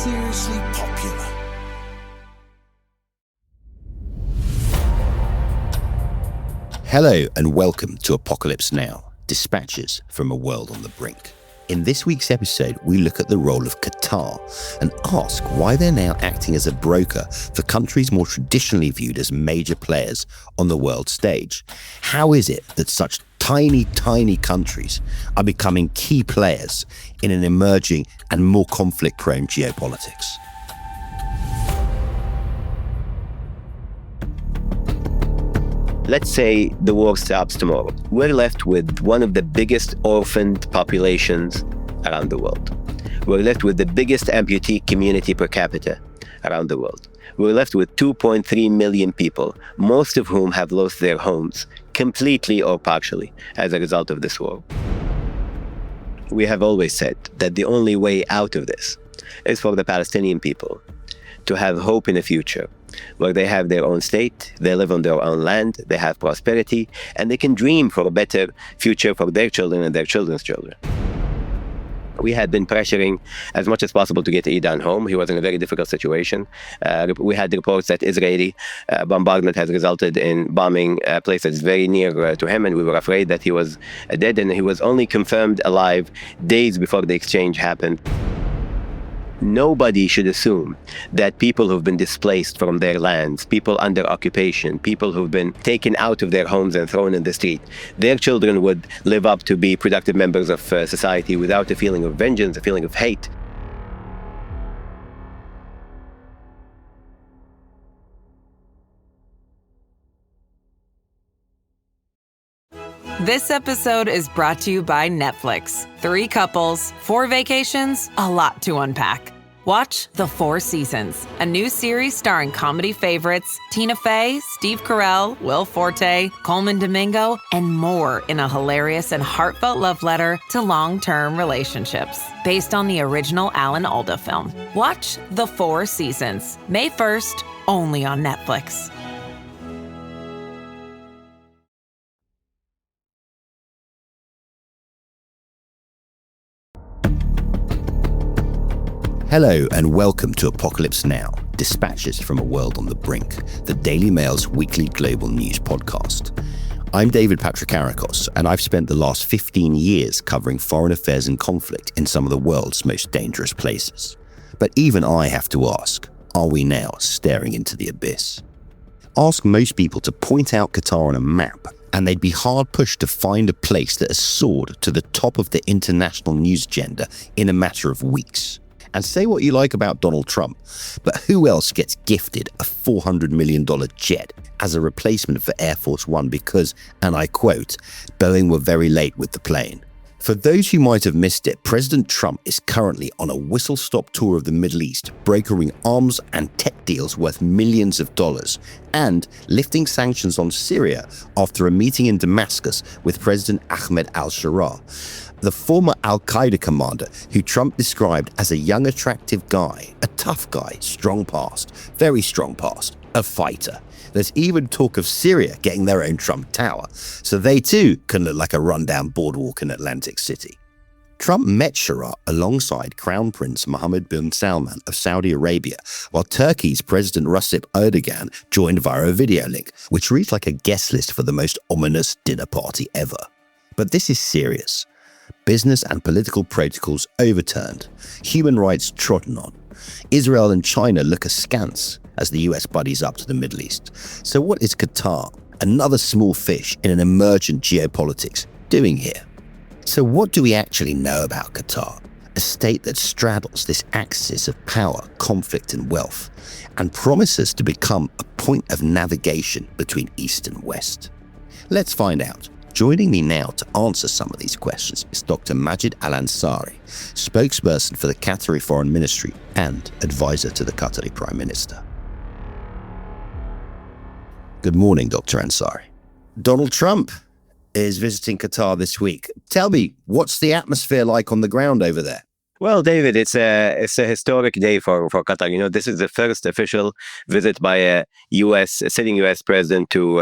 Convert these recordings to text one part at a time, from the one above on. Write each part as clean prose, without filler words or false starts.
seriously popular. Hello and welcome to Apocalypse Now, dispatches from a world on the brink. In this week's episode, we look at the role of Qatar and ask why they're now acting as a broker for countries more traditionally viewed as major players on the world stage. How is it that such tiny countries are becoming key players in an emerging and more conflict-prone geopolitics? Let's say the war stops tomorrow. We're left with one of the biggest orphaned populations around the world. We're left with the biggest amputee community per capita around the world. We're left with 2.3 million people, most of whom have lost their homes completely or partially as a result of this war. We have always said that the only way out of this is for the Palestinian people to have hope in the future, where they have their own state, they live on their own land, they have prosperity, and they can dream for a better future for their children and their children's children. We had been pressuring as much as possible to get Eidan home. He was in a very difficult situation. We had reports that Israeli bombardment has resulted in bombing a place that's very near to him, and we were afraid that he was dead, and he was only confirmed alive days before the exchange happened. Nobody should assume that people who've been displaced from their lands, people under occupation, people who've been taken out of their homes and thrown in the street, their children would live up to be productive members of society without a feeling of vengeance, a feeling of hate. This episode is brought to you by Netflix. 3 couples, 4 vacations, a lot to unpack. Watch The 4 Seasons, a new series starring comedy favorites Tina Fey, Steve Carell, Will Forte, Coleman Domingo, and more in a hilarious and heartfelt love letter to long-term relationships. Based on the original Alan Alda film. Watch The 4 Seasons, May 1st, only on Netflix. Hello and welcome to Apocalypse Now, dispatches from a world on the brink, the Daily Mail's weekly global news podcast. I'm David Patrikarakos, and I've spent the last 15 years covering foreign affairs and conflict in some of the world's most dangerous places. But even I have to ask, are we now staring into the abyss? Ask most people to point out Qatar on a map, and they'd be hard pushed to find a place that has soared to the top of the international news agenda in a matter of weeks. And say what you like about Donald Trump, but who else gets gifted a $400 million jet as a replacement for Air Force One because, and I quote, Boeing were very late with the plane? For those who might have missed it, President Trump is currently on a whistle-stop tour of the Middle East, brokering arms and tech deals worth millions of dollars, and lifting sanctions on Syria after a meeting in Damascus with President Ahmed al-Sharaa, the former al-Qaeda commander who Trump described as a young, attractive guy, a tough guy, strong past, very strong past, a fighter. There's even talk of Syria getting their own Trump Tower, so they too can look like a rundown boardwalk in Atlantic City. Trump met Sharaa alongside Crown Prince Mohammed bin Salman of Saudi Arabia, while Turkey's President Recep Erdogan joined via a video link, which reads like a guest list for the most ominous dinner party ever. But this is serious. Business and political protocols overturned, human rights trodden on. Israel and China look askance as the US buddies up to the Middle East. So what is Qatar, another small fish in an emergent geopolitics, doing here? So what do we actually know about Qatar? A state that straddles this axis of power, conflict and wealth, and promises to become a point of navigation between East and West. Let's find out. Joining me now to answer some of these questions is Dr. Majid Al-Ansari, spokesperson for the Qatari Foreign Ministry and advisor to the Qatari Prime Minister. Good morning, Dr. Ansari. Donald Trump is visiting Qatar this week. Tell me, what's the atmosphere like on the ground over there? Well, David, it's a historic day for Qatar. This is the first official visit by a sitting U.S. president to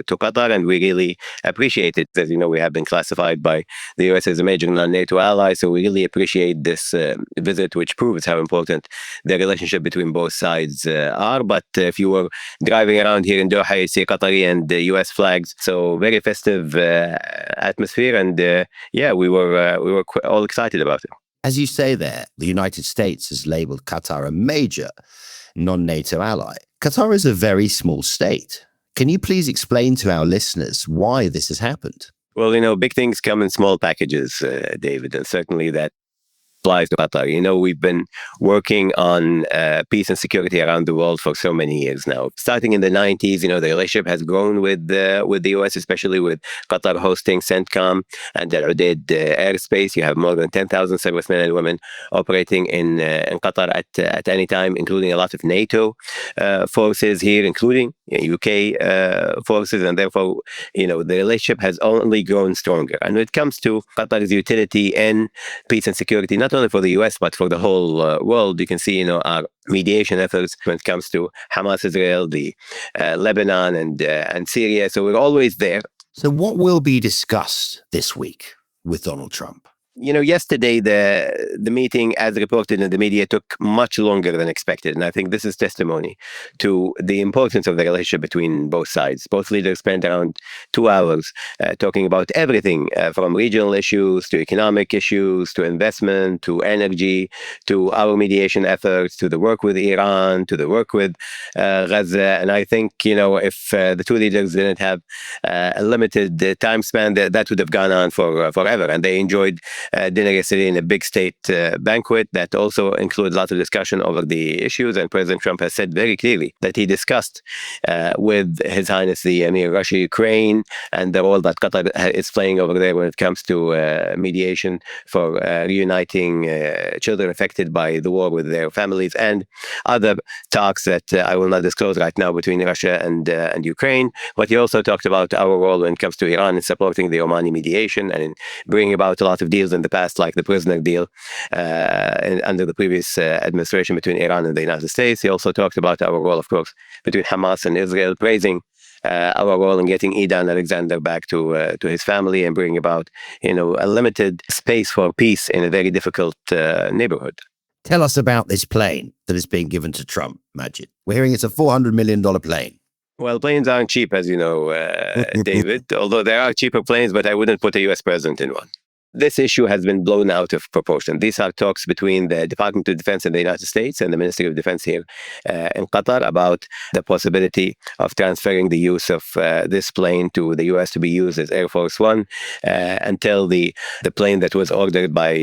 Qatar, and we really appreciate it. As you know, we have been classified by the U.S. as a major non-NATO ally, so we really appreciate this visit, which proves how important the relationship between both sides are. But if you were driving around here in Doha, you see Qatari and U.S. flags, so very festive atmosphere, and yeah, we were all excited about it. As you say there, the United States has labeled Qatar a major non-NATO ally. Qatar is a very small state. Can you please explain to our listeners why this has happened? Well, big things come in small packages, David, and certainly that applies to Qatar. We've been working on peace and security around the world for so many years now. Starting in the 90s, the relationship has grown with the US, especially with Qatar hosting CENTCOM and the Udeid airspace. You have more than 10,000 servicemen and women operating in Qatar at any time, including a lot of NATO forces here, including UK forces, and therefore, the relationship has only grown stronger. And when it comes to Qatar's utility in peace and security, not only for the US, but for the whole world, you can see, our mediation efforts when it comes to Hamas, Israel, the Lebanon and Syria. So we're always there. So what will be discussed this week with Donald Trump? Yesterday, the meeting, as reported in the media, took much longer than expected. And I think this is testimony to the importance of the relationship between both sides. Both leaders spent around 2 hours talking about everything from regional issues to economic issues to investment to energy to our mediation efforts to the work with Iran to the work with Gaza. And I think, if the two leaders didn't have a limited time span, that would have gone on for forever. And they enjoyed dinner yesterday in a big state banquet that also included a lot of discussion over the issues. And President Trump has said very clearly that he discussed with His Highness the Emir Russia, Ukraine, and the role that Qatar is playing over there when it comes to mediation for reuniting children affected by the war with their families, and other talks that I will not disclose right now between Russia and Ukraine. But he also talked about our role when it comes to Iran in supporting the Omani mediation and in bringing about a lot of deals in the past, like the prisoner deal under the previous administration between Iran and the United States. He also talked about our role, of course, between Hamas and Israel, praising our role in getting Idan Alexander back to his family and bringing about, a limited space for peace in a very difficult neighborhood. Tell us about this plane that is being given to Trump, Majid. We're hearing it's a $400 million plane. Well, planes aren't cheap, as you know, David, although there are cheaper planes, but I wouldn't put a U.S. president in one. This issue has been blown out of proportion. These are talks between the Department of Defense in the United States and the Ministry of Defense here in Qatar about the possibility of transferring the use of this plane to the U.S. to be used as Air Force One until the plane that was ordered by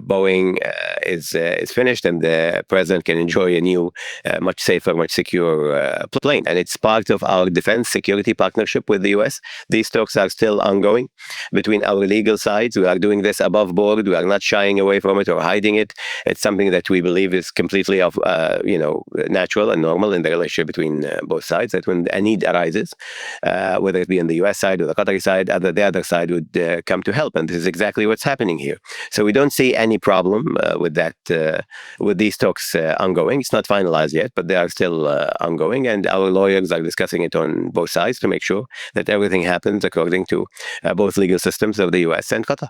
Boeing is finished and the president can enjoy a new, much safer, much secure plane. And it's part of our defense security partnership with the U.S. These talks are still ongoing between our legal sides. We are doing this above board. We are not shying away from it or hiding it. It's something that we believe is completely natural and normal in the relationship between both sides, that when a need arises, whether it be on the US side or the Qatari side, the other side would come to help. And this is exactly what's happening here. So we don't see any problem with that, with these talks ongoing. It's not finalized yet, but they are still ongoing. And our lawyers are discussing it on both sides to make sure that everything happens according to both legal systems of the US and Qatar.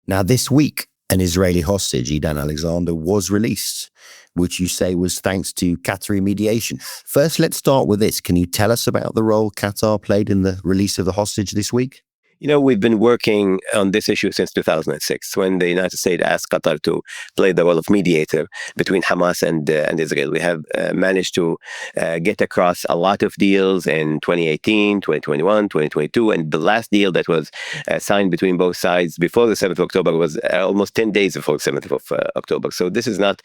Now, this week, an Israeli hostage, Idan Alexander, was released, which you say was thanks to Qatari mediation. First, let's start with this. Can you tell us about the role Qatar played in the release of the hostage this week? We've been working on this issue since 2006, when the United States asked Qatar to play the role of mediator between Hamas and Israel. We have managed to get across a lot of deals in 2018, 2021, 2022, and the last deal that was signed between both sides before the 7th of October was almost 10 days before the 7th of October. So this is not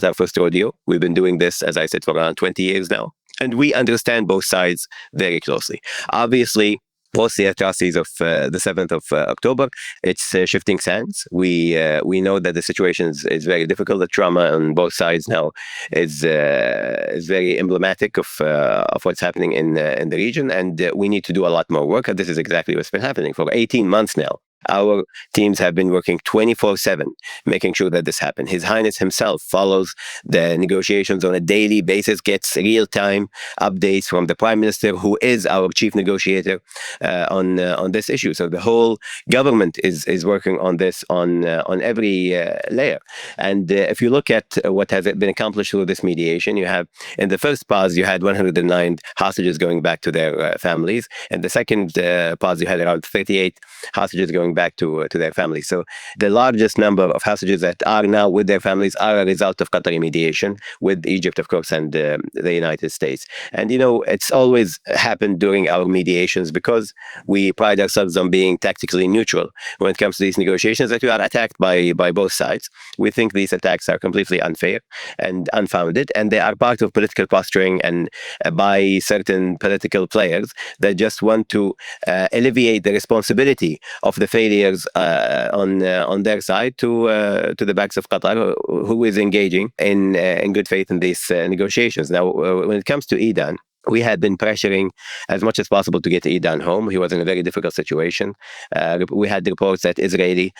our first rodeo. We've been doing this, as I said, for around 20 years now, and we understand both sides very closely. Obviously, post the atrocities of the 7th of October, it's shifting sands. We know that the situation is very difficult. The trauma on both sides now is very emblematic of what's happening in the region, and we need to do a lot more work. And this is exactly what's been happening for 18 months now. Our teams have been working 24/7, making sure that this happens. His Highness himself follows the negotiations on a daily basis, gets real-time updates from the Prime Minister, who is our chief negotiator on this issue. So the whole government is working on this on every layer. And if you look at what has been accomplished through this mediation, you have in the first pause you had 109 hostages going back to their families, and the second pause you had around 38 hostages going back to their families. So the largest number of hostages that are now with their families are a result of Qatari mediation with Egypt, of course, and the United States. And it's always happened during our mediations, because we pride ourselves on being tactically neutral when it comes to these negotiations, that we are attacked by both sides. We think these attacks are completely unfair and unfounded, and they are part of political posturing and by certain political players that just want to alleviate the responsibility of the failures on their side to the backs of Qatar, who is engaging in good faith in these negotiations. Now, when it comes to Idan, we had been pressuring as much as possible to get Idan home. He was in a very difficult situation. We had reports that Israeli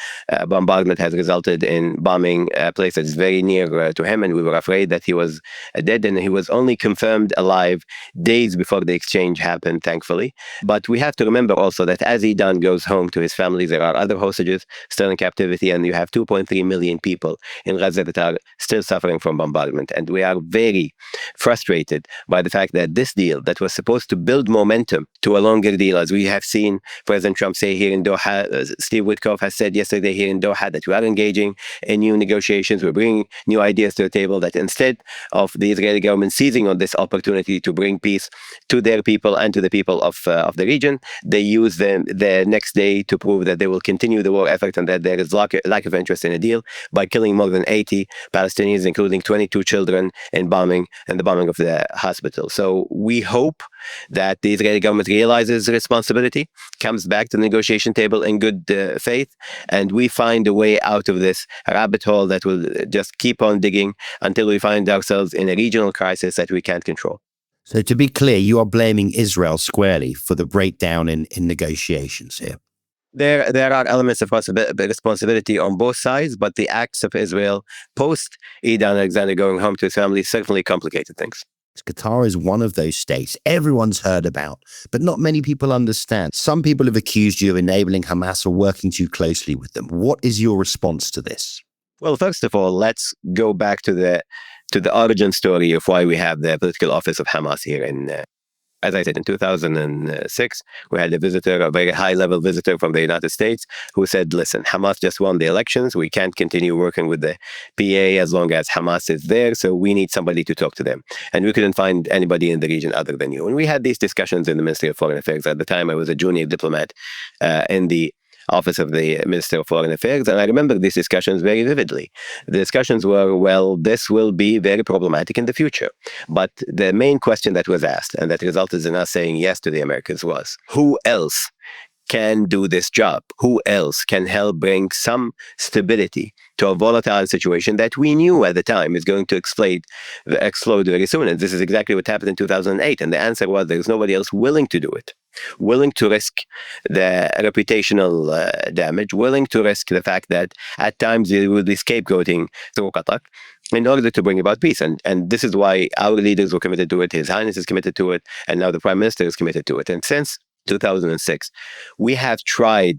bombardment has resulted in bombing a place that is very near to him, and we were afraid that he was dead, and he was only confirmed alive days before the exchange happened, thankfully. But we have to remember also that as Idan goes home to his family, there are other hostages still in captivity, and you have 2.3 million people in Gaza that are still suffering from bombardment. And we are very frustrated by the fact that this deal that was supposed to build momentum to a longer deal, as we have seen President Trump say here in Doha, Steve Witkoff has said yesterday here in Doha that we are engaging in new negotiations, we're bringing new ideas to the table, that instead of the Israeli government seizing on this opportunity to bring peace to their people and to the people of the region, they use the next day to prove that they will continue the war effort and that there is lack of interest in a deal by killing more than 80 Palestinians, including 22 children, in the bombing of the hospital. So we hope that the Israeli government realizes responsibility, comes back to the negotiation table in good faith, and we find a way out of this rabbit hole that will just keep on digging until we find ourselves in a regional crisis that we can't control. So to be clear, you are blaming Israel squarely for the breakdown in negotiations here. There are elements of responsibility on both sides, but the acts of Israel post Idan Alexander going home to his family certainly complicated things. Qatar is one of those states everyone's heard about, but not many people understand. Some people have accused you of enabling Hamas or working too closely with them. What is your response to this? Well, first of all, let's go back to the origin story of why we have the political office of Hamas here in as I said, in 2006, we had a very high-level visitor from the United States who said, listen, Hamas just won the elections. We can't continue working with the PA as long as Hamas is there, so we need somebody to talk to them. And we couldn't find anybody in the region other than you. And we had these discussions in the Ministry of Foreign Affairs. At the time, I was a junior diplomat in the Office of the Minister of Foreign Affairs, and I remember these discussions very vividly. The discussions were, well, this will be very problematic in the future. But the main question that was asked, and that resulted in us saying yes to the Americans, was, who else can do this job? Who else can help bring some stability to a volatile situation that we knew at the time is going to explode very soon? And this is exactly what happened in 2008. And the answer was, there's nobody else willing to do it, willing to risk the reputational damage, willing to risk the fact that at times they will be scapegoating through Qatar in order to bring about peace. And this is why our leaders were committed to it, His Highness is committed to it, and now the Prime Minister is committed to it. And since 2006, we have tried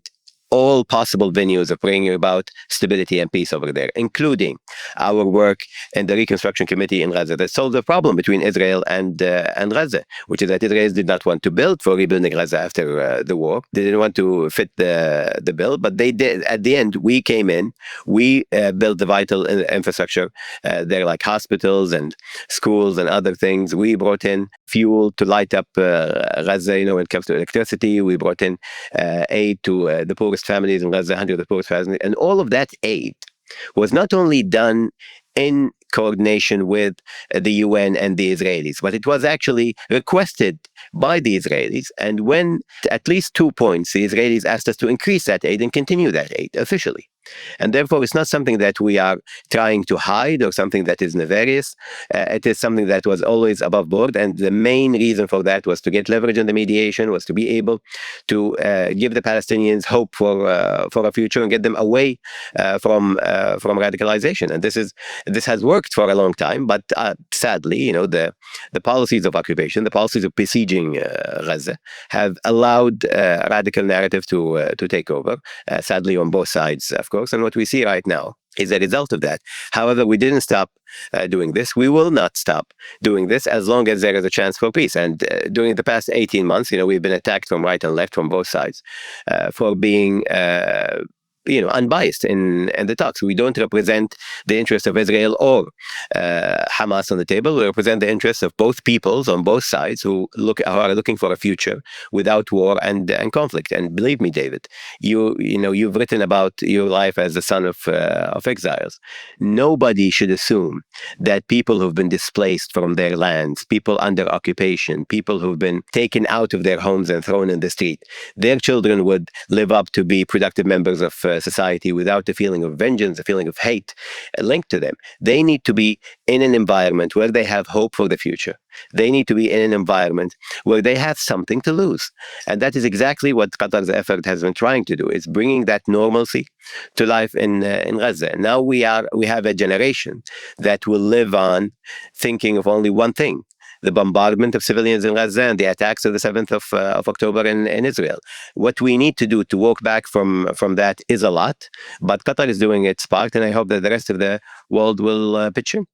all possible venues of bringing about stability and peace over there, including our work in the Reconstruction Committee in Gaza that solved the problem between Israel and Gaza, which is that Israel did not want to build for rebuilding Gaza after the war. They didn't want to fit the bill, but they did. At the end, we came in, we built the vital infrastructure there, like hospitals and schools and other things. We brought in fuel to light up Gaza, when it comes to electricity. We brought in aid to the poorest families in Gaza, 100 of the poorest families. And all of that aid was not only done in coordination with the UN and the Israelis, but it was actually requested by the Israelis. And when at least 2 points, the Israelis asked us to increase that aid and continue that aid officially. And therefore, it's not something that we are trying to hide or something that is nefarious. It is something that was always above board. And the main reason for that was to get leverage in the mediation, was to be able to give the Palestinians hope for a future and get them away from radicalization. And this has worked for a long time, but sadly, the policies of occupation, the policies of besieging Gaza, have allowed radical narrative to take over. Sadly, on both sides, of course. And what we see right now is a result of that. However, we didn't stop doing this. We will not stop doing this as long as there is a chance for peace. And during the past 18 months, we've been attacked from right and left from both sides for being unbiased in the talks. We don't represent the interests of Israel or Hamas on the table. We represent the interests of both peoples on both sides who are looking for a future without war and conflict. And believe me, David, you've written about your life as the son of exiles. Nobody should assume that people who've been displaced from their lands, people under occupation, people who've been taken out of their homes and thrown in the street, their children would live up to be productive members of society without a feeling of vengeance, a feeling of hate linked to them. They need to be in an environment where they have hope for the future. They need to be in an environment where they have something to lose. And that is exactly what Qatar's effort has been trying to do, is bringing that normalcy to life in Gaza. Now we have a generation that will live on thinking of only one thing: the bombardment of civilians in Gaza and the attacks of the 7th of October in Israel. What we need to do to walk back from that is a lot, but Qatar is doing its part, and I hope that the rest of the world will pitch in.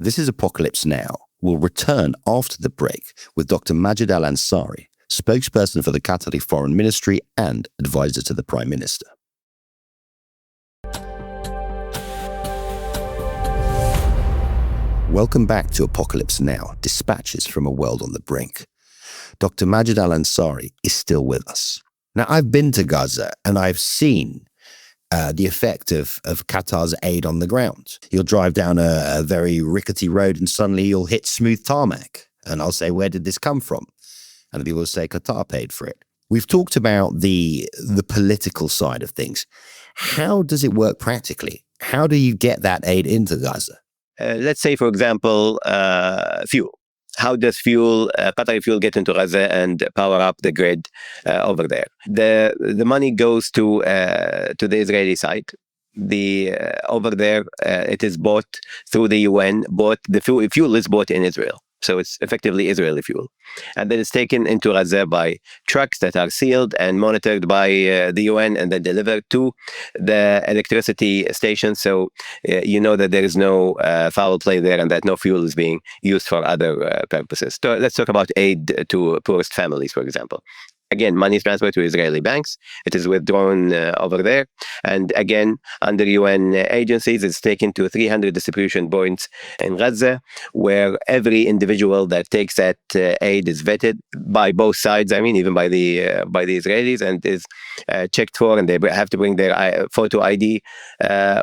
This is Apocalypse Now. We'll return after the break with Dr. Majid Al-Ansari, spokesperson for the Qatari Foreign Ministry and advisor to the Prime Minister. Welcome back to Apocalypse Now, dispatches from a world on the brink. Dr. Majid Al-Ansari is still with us. Now, I've been to Gaza and I've seen the effect of Qatar's aid on the ground. You'll drive down a very rickety road and suddenly you'll hit smooth tarmac. And I'll say, where did this come from? And people will say, Qatar paid for it. We've talked about the political side of things. How does it work practically? How do you get that aid into Gaza? Let's say, for example, fuel. How does Qatari fuel get into Gaza and power up the grid over there? The money goes to the Israeli side. Over there, it is bought through the UN. The fuel is bought in Israel. So it's effectively Israeli fuel. And then it's taken into Gaza by trucks that are sealed and monitored by the UN and then delivered to the electricity station. So you know that there is no foul play there and that no fuel is being used for other purposes. So let's talk about aid to poorest families, for example. Again, money is transferred to Israeli banks. It is withdrawn over there. And again, under UN agencies, it's taken to 300 distribution points in Gaza, where every individual that takes that aid is vetted by both sides. I mean, even by the Israelis, and is checked for, and they have to bring their photo ID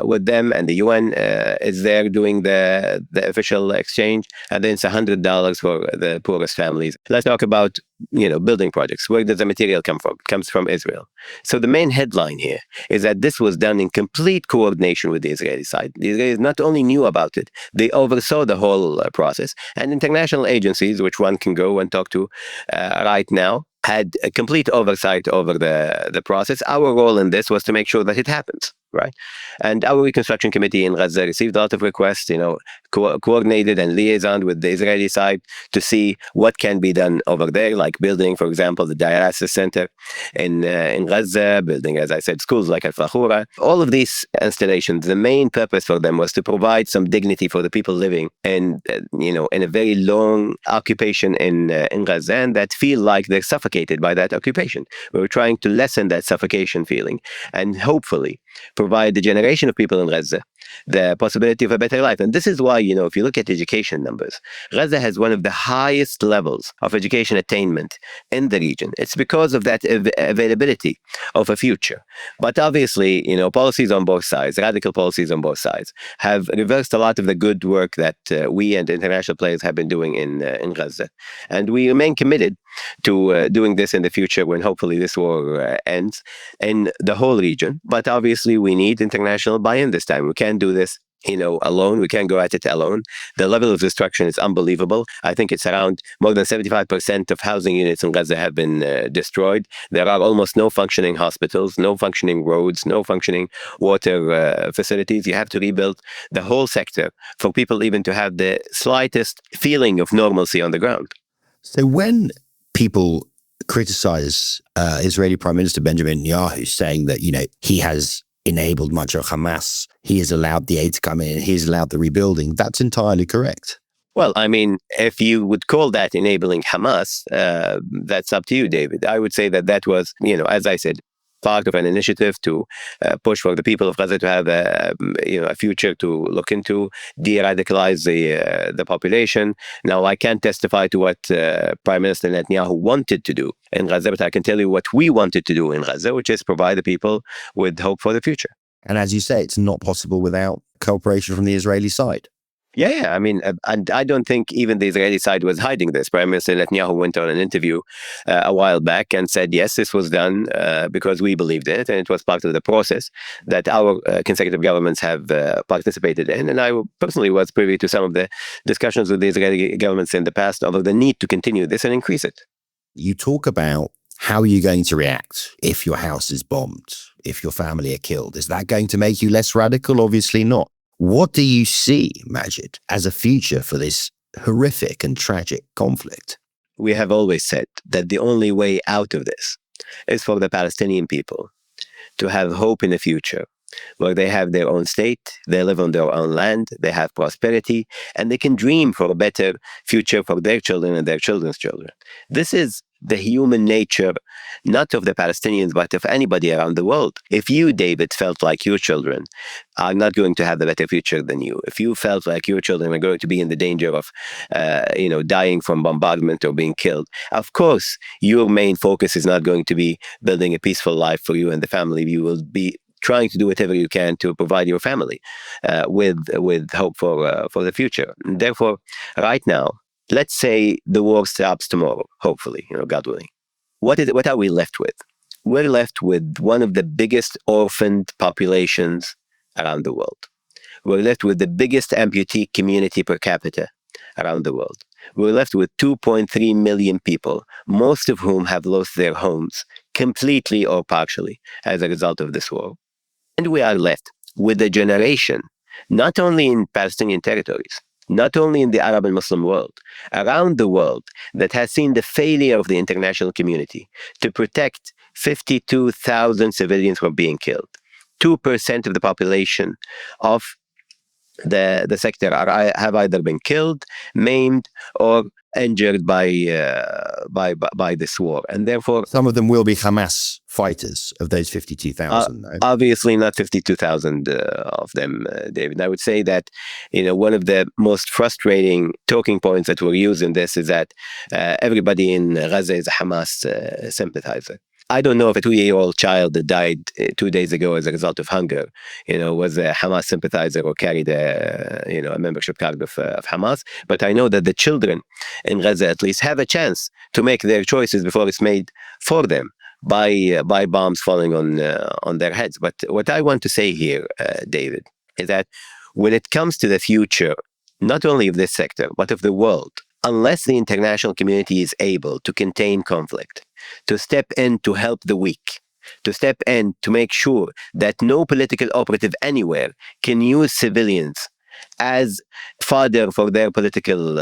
with them. And the UN is there doing the official exchange. And then it's $100 for the poorest families. Let's talk about building projects. Where does the material come from? It comes from Israel. So the main headline here is that this was done in complete coordination with the Israeli side. The Israelis not only knew about it, they oversaw the whole process. And international agencies, which one can go and talk to right now, had a complete oversight over the process. Our role in this was to make sure that it happens, right? And our reconstruction committee in Gaza received a lot of requests, coordinated and liaisoned with the Israeli side to see what can be done over there, like building, for example, the dialysis center in Gaza, building, as I said, schools like Al-Fakhura. All of these installations, the main purpose for them was to provide some dignity for the people living in a very long occupation in Gaza, and that feel like they're suffocated by that occupation. We were trying to lessen that suffocation feeling and hopefully provide the generation of people in Gaza the possibility of a better life. And this is why, if you look at education numbers, Gaza has one of the highest levels of education attainment in the region. It's because of that availability of a future. But obviously, policies on both sides, radical policies on both sides, have reversed a lot of the good work that we and international players have been doing in Gaza. And we remain committed to doing this in the future when hopefully this war ends in the whole region. But obviously, we need international buy-in this time. We can't do this alone. We can't go at it alone. The level of destruction is unbelievable. I think it's around more than 75% of housing units in Gaza have been destroyed. There are almost no functioning hospitals, no functioning roads, no functioning water facilities. You have to rebuild the whole sector for people even to have the slightest feeling of normalcy on the ground. So when people criticize Israeli Prime Minister Benjamin Netanyahu, saying that, he has enabled much of Hamas, he has allowed the aid to come in, he has allowed the rebuilding, that's entirely correct. Well, I mean, if you would call that enabling Hamas, that's up to you, David. I would say that was, as I said, part of an initiative to push for the people of Gaza to have a future to look into, de-radicalize the population. Now, I can't testify to what Prime Minister Netanyahu wanted to do in Gaza, but I can tell you what we wanted to do in Gaza, which is provide the people with hope for the future. And as you say, it's not possible without cooperation from the Israeli side. Yeah. I mean, and I don't think even the Israeli side was hiding this. Prime Minister Netanyahu went on an interview a while back and said, yes, this was done because we believed in it, and it was part of the process that our consecutive governments have participated in. And I personally was privy to some of the discussions with the Israeli governments in the past over the need to continue this and increase it. You talk about how you're going to react if your house is bombed, if your family are killed. Is that going to make you less radical? Obviously not. What do you see, Majid, as a future for this horrific and tragic conflict? We have always said that the only way out of this is for the Palestinian people to have hope in the future, where they have their own state, they live on their own land, they have prosperity, and they can dream for a better future for their children and their children's children. This is the human nature, not of the Palestinians, but of anybody around the world. If you, David, felt like your children are not going to have a better future than you, if you felt like your children are going to be in the danger of, dying from bombardment or being killed, of course, your main focus is not going to be building a peaceful life for you and the family. You will be trying to do whatever you can to provide your family with hope for the future. And therefore, right now, let's say the war stops tomorrow, hopefully, God willing. What are we left with? We're left with one of the biggest orphaned populations around the world. We're left with the biggest amputee community per capita around the world. We're left with 2.3 million people, most of whom have lost their homes completely or partially as a result of this war. And we are left with a generation, not only in Palestinian territories, not only in the Arab and Muslim world, around the world, that has seen the failure of the international community to protect 52,000 civilians from being killed. 2% of the population of the sector have either been killed, maimed, or injured by this war, and therefore some of them will be Hamas fighters of those 52,000. Obviously, not 52,000 of them, David. I would say that one of the most frustrating talking points that were used in this is that everybody in Gaza is a Hamas sympathizer. I don't know if a 2-year-old child that died 2 days ago as a result of hunger, was a Hamas sympathizer or carried a membership card of Hamas. But I know that the children in Gaza at least have a chance to make their choices before it's made for them by bombs falling on their heads. But what I want to say here, David, is that when it comes to the future, not only of this sector, but of the world, unless the international community is able to contain conflict, to step in to help the weak, to step in to make sure that no political operative anywhere can use civilians as fodder for their political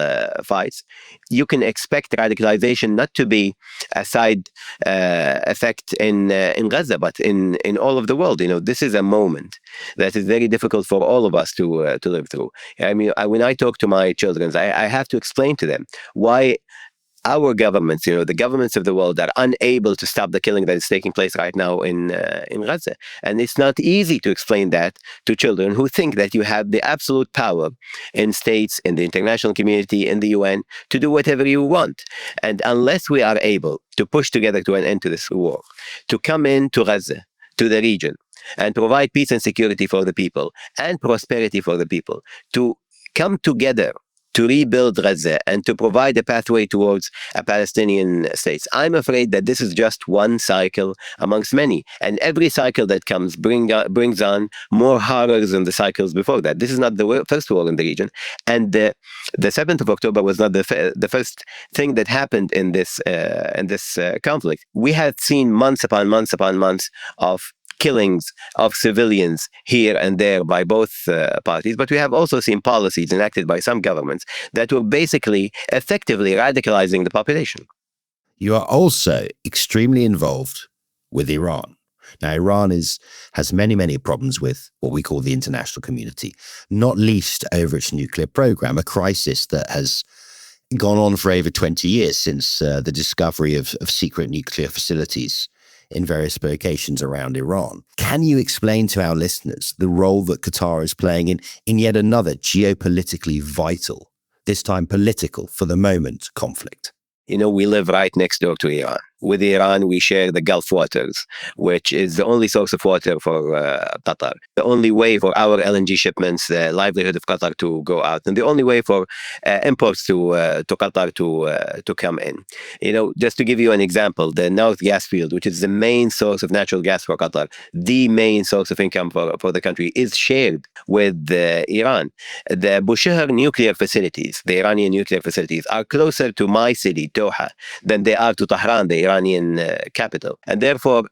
fights, you can expect radicalization not to be a side effect in Gaza, but in all of the world. This is a moment that is very difficult for all of us to live through. I mean, when I talk to my children, I have to explain to them why our governments, the governments of the world, are unable to stop the killing that is taking place right now in Gaza. And it's not easy to explain that to children who think that you have the absolute power in states, in the international community, in the UN, to do whatever you want. And unless we are able to push together to an end to this war, to come into Gaza, to the region, and provide peace and security for the people, and prosperity for the people, to come together to rebuild Gaza and to provide a pathway towards a Palestinian state. I'm afraid that this is just one cycle amongst many. And every cycle that comes brings on more horrors than the cycles before that. This is not the first war in the region. And the 7th of October was not the first thing that happened in this conflict. We had seen months upon months upon months of killings of civilians here and there by both parties, but we have also seen policies enacted by some governments that were basically effectively radicalizing the population. You are also extremely involved with Iran. Now, Iran has many problems with what we call the international community, not least over its nuclear program, a crisis that has gone on for over 20 years since the discovery of secret nuclear facilities in various locations around Iran. Can you explain to our listeners the role that Qatar is playing in yet another geopolitically vital, this time political for the moment, conflict? You know, we live right next door to Iran. With Iran, we share the Gulf waters, which is the only source of water for Qatar. The only way for our LNG shipments, the livelihood of Qatar to go out, and the only way for imports to Qatar to come in. You know, just to give you an example, the North Gas Field, which is the main source of natural gas for Qatar, the main source of income for the country, is shared with Iran. The Bushehr nuclear facilities, the Iranian nuclear facilities, are closer to my city, Doha, than they are to Tehran, the Iranian capital. And therefore,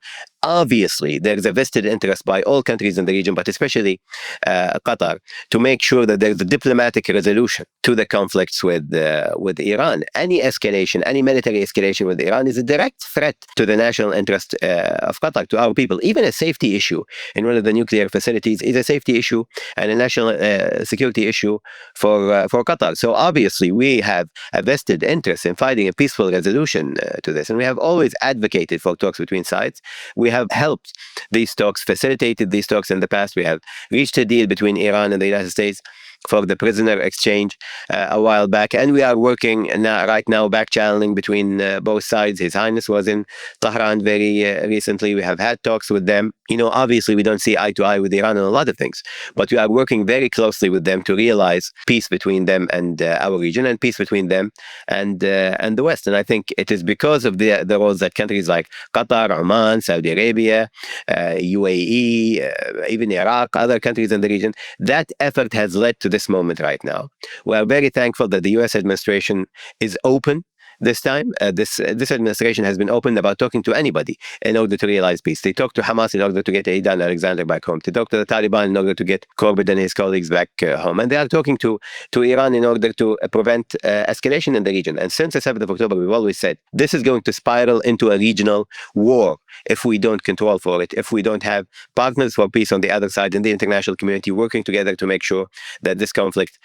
obviously, there is a vested interest by all countries in the region, but especially Qatar, to make sure that there's a diplomatic resolution to the conflicts with Iran. Any escalation, any military escalation with Iran is a direct threat to the national interest of Qatar, to our people. Even a safety issue in one of the nuclear facilities is a safety issue and a national security issue for Qatar. So obviously, we have a vested interest in finding a peaceful resolution to this, and we have always advocated for talks between sides. We have helped these talks, facilitated these talks in the past. We have reached a deal between Iran and the United States for the prisoner exchange a while back. And we are working right now, back-channeling between both sides. His Highness was in Tehran very recently. We have had talks with them. You know, obviously, we don't see eye to eye with Iran on a lot of things, but we are working very closely with them to realize peace between them and our region, and peace between them and the West. And I think it is because of the roles that countries like Qatar, Oman, Saudi Arabia, UAE, even Iraq, other countries in the region, that effort has led to this moment right now. We are very thankful that the U.S. administration is open this time. This administration has been open about talking to anybody in order to realize peace. They talked to Hamas in order to get Aidan Alexander back home. They talked to the Taliban in order to get Corbett and his colleagues back home. And they are talking to Iran in order to prevent escalation in the region. And since the 7th of October, we've always said this is going to spiral into a regional war if we don't control for it, if we don't have partners for peace on the other side in the international community working together to make sure that this conflict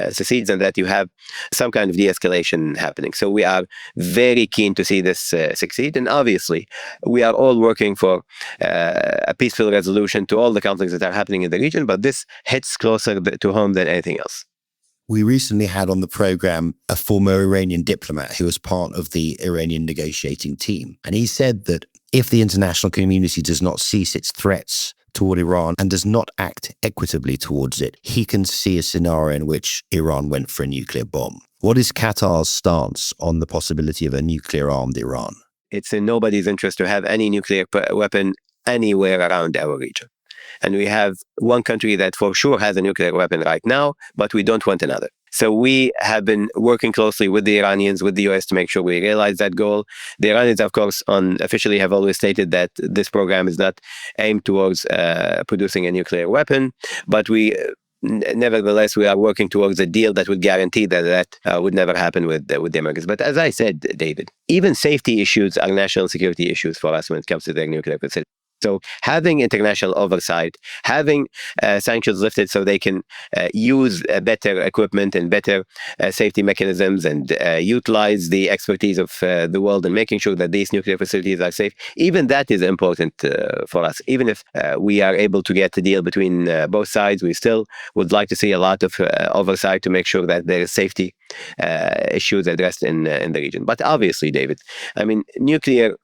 succeeds and that you have some kind of de-escalation happening. So we are very keen to see this succeed. And obviously, we are all working for a peaceful resolution to all the conflicts that are happening in the region, but this hits closer to home than anything else. We recently had on the program a former Iranian diplomat who was part of the Iranian negotiating team. And he said that if the international community does not cease its threats toward Iran and does not act equitably towards it, he can see a scenario in which Iran went for a nuclear bomb. What is Qatar's stance on the possibility of a nuclear-armed Iran? It's in nobody's interest to have any nuclear weapon anywhere around our region. And we have one country that for sure has a nuclear weapon right now, but we don't want another. So we have been working closely with the Iranians, with the US, to make sure we realize that goal. The Iranians, of course, officially have always stated that this program is not aimed towards producing a nuclear weapon, but nevertheless, we are working towards a deal that would guarantee that would never happen with the Americans. But as I said, David, even safety issues are national security issues for us when it comes to their nuclear facility. So having international oversight, having sanctions lifted so they can use better equipment and better safety mechanisms and utilize the expertise of the world and making sure that these nuclear facilities are safe, even that is important for us. Even if we are able to get a deal between both sides, we still would like to see a lot of oversight to make sure that there is safety issues addressed in the region. But obviously, David, I mean, nuclear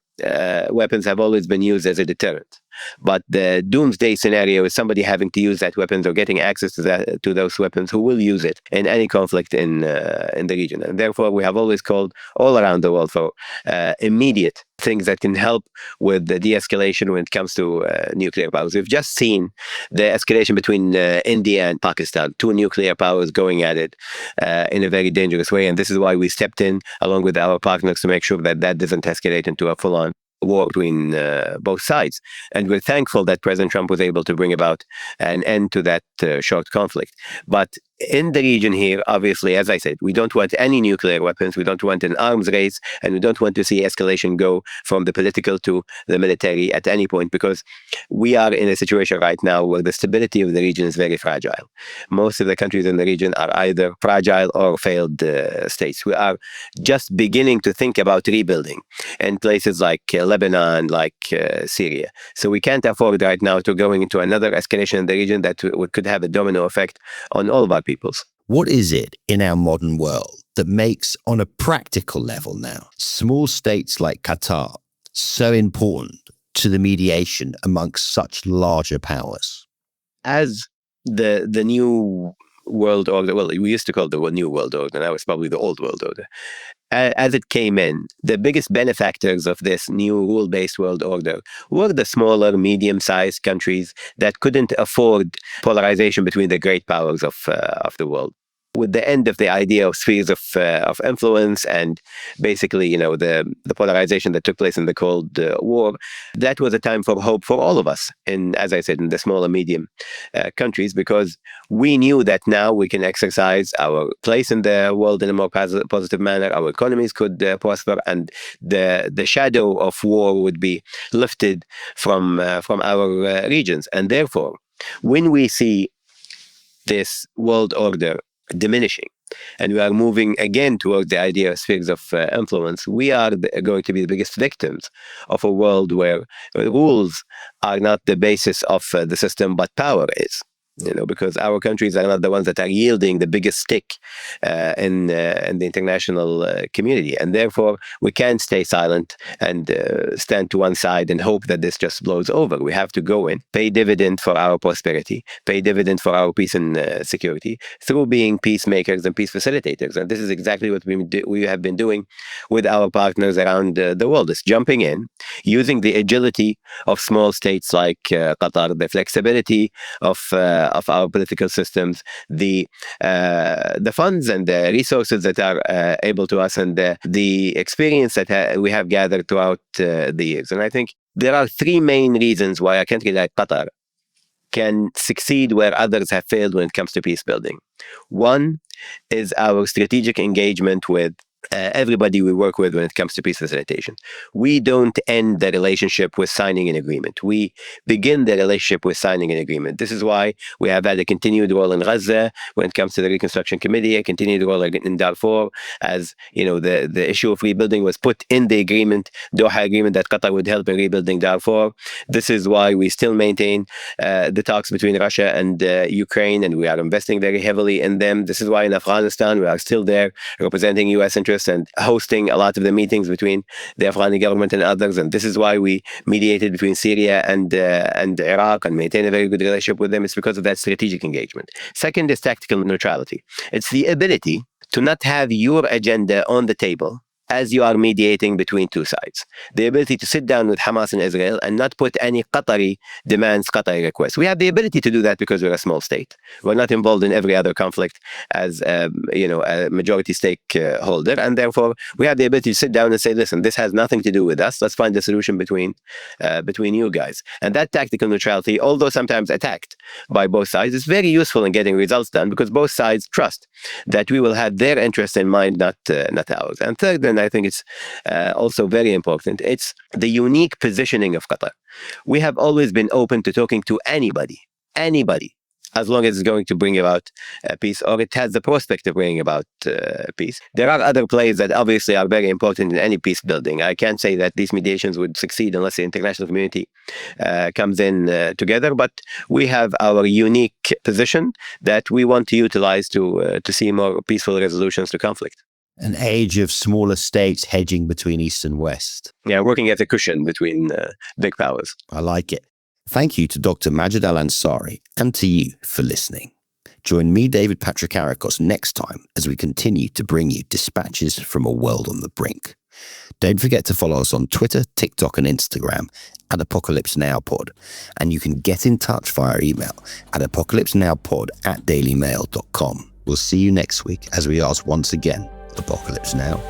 weapons have always been used as a deterrent. But the doomsday scenario is somebody having to use that weapons or getting access to those weapons who will use it in any conflict in the region. And therefore, we have always called all around the world for immediate things that can help with the de-escalation when it comes to nuclear powers. We've just seen the escalation between India and Pakistan, two nuclear powers going at it in a very dangerous way. And this is why we stepped in along with our partners to make sure that that doesn't escalate into a full-on war between both sides. And we're thankful that President Trump was able to bring about an end to that short conflict. But in the region here, obviously, as I said, we don't want any nuclear weapons. We don't want an arms race, and we don't want to see escalation go from the political to the military at any point, because we are in a situation right now where the stability of the region is very fragile. Most of the countries in the region are either fragile or failed states. We are just beginning to think about rebuilding in places like Lebanon, like Syria. So we can't afford right now to going into another escalation in the region that could have a domino effect on all of our peoples. What is it in our modern world that makes, on a practical level now, small states like Qatar so important to the mediation amongst such larger powers? As the new world order, well, we used to call it the new world order, now it's probably the old world order. As it came in, the biggest benefactors of this new rule-based world order were the smaller, medium-sized countries that couldn't afford polarization between the great powers of the world. With the end of the idea of spheres of influence and basically, the polarization that took place in the Cold War, that was a time for hope for all of us, as I said, in the small and medium countries, because we knew that now we can exercise our place in the world in a more positive manner. Our economies could prosper, and the shadow of war would be lifted from our regions. And therefore, when we see this world order diminishing, and we are moving again towards the idea of spheres of influence, we are going to be the biggest victims of a world where rules are not the basis of the system, but power is. Because our countries are not the ones that are yielding the biggest stick in the international community. And therefore, we can't stay silent and stand to one side and hope that this just blows over. We have to go in, pay dividend for our prosperity, pay dividend for our peace and security through being peacemakers and peace facilitators. And this is exactly what we have been doing with our partners around the world. It's jumping in, using the agility of small states like Qatar, the flexibility of our political systems, the funds and the resources that are able to us, and the experience that we have gathered throughout the years. And I think there are three main reasons why a country like Qatar can succeed where others have failed when it comes to peace building. One is our strategic engagement with everybody we work with when it comes to peace facilitation. We don't end the relationship with signing an agreement. We begin the relationship with signing an agreement. This is why we have had a continued role in Gaza when it comes to the Reconstruction Committee, a continued role in Darfur, as the issue of rebuilding was put in the agreement, Doha agreement, that Qatar would help in rebuilding Darfur. This is why we still maintain the talks between Russia and Ukraine, and we are investing very heavily in them. This is why in Afghanistan we are still there representing U.S. interests and hosting a lot of the meetings between the Afghani government and others. And this is why we mediated between Syria and Iraq and maintain a very good relationship with them. It's because of that strategic engagement. Second is tactical neutrality. It's the ability to not have your agenda on the table as you are mediating between two sides. The ability to sit down with Hamas and Israel and not put any Qatari demands, Qatari requests. We have the ability to do that because we're a small state. We're not involved in every other conflict as a majority stakeholder, and therefore we have the ability to sit down and say, listen, this has nothing to do with us. Let's find a solution between you guys. And that tactical neutrality, although sometimes attacked by both sides, is very useful in getting results done because both sides trust that we will have their interests in mind, not ours. And third, and I think it's also very important, it's the unique positioning of Qatar. We have always been open to talking to anybody, as long as it's going to bring about peace, or it has the prospect of bringing about peace. There are other players that obviously are very important in any peace building. I can't say that these mediations would succeed unless the international community comes in together, but we have our unique position that we want to utilize to see more peaceful resolutions to conflict. An age of smaller states hedging between East and West. Yeah, working as a cushion between big powers. I like it. Thank you to Dr. Majid Al-Ansari and to you for listening. Join me, David Patrikarakos, next time as we continue to bring you dispatches from a world on the brink. Don't forget to follow us on Twitter, TikTok and Instagram at Apocalypse Now Pod. And you can get in touch via email at apocalypsenowpod@dailymail.com. We'll see you next week as we ask once again, Apocalypse Now?